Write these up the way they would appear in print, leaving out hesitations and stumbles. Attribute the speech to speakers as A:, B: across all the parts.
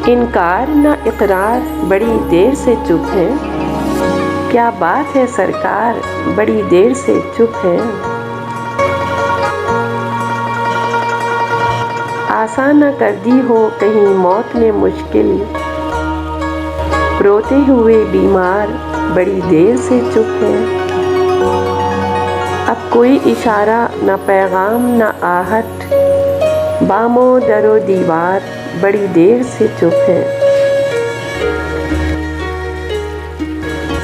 A: انکار نہ اقرار بڑی دیر سے چپ ہیں، کیا بات ہے سرکار بڑی دیر سے چپ ہیں۔ آسان نہ کر دی ہو کہیں موت نے مشکل، روتے ہوئے بیمار بڑی دیر سے چپ ہیں۔ اب کوئی اشارہ نہ پیغام نہ آہٹ، بام و در و دیوار بڑی دیر سے چپ ہیں۔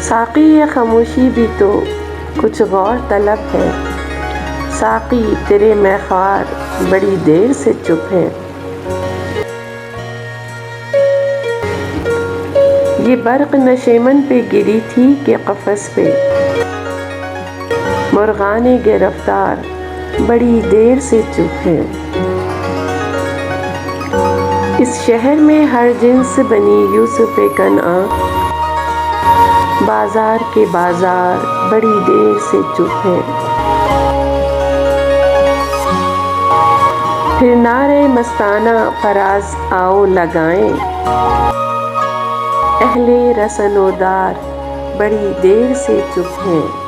A: ساقی یہ خاموشی بھی تو کچھ غور طلب ہے، ساقی تیرے میخوار بڑی دیر سے چپ ہیں۔ یہ برق نشیمن پہ گری تھی کہ قفس پہ، مرغان گرفتار بڑی دیر سے چپ ہیں۔ اس شہر میں ہر جنس بنی یوسف کنعان، بازار کے بازار بڑی دیر سے چپ ہیں۔ پھر نعرہ مستانہ فراز آؤ لگائیں، اہل رسن و دار بڑی دیر سے چپ ہیں۔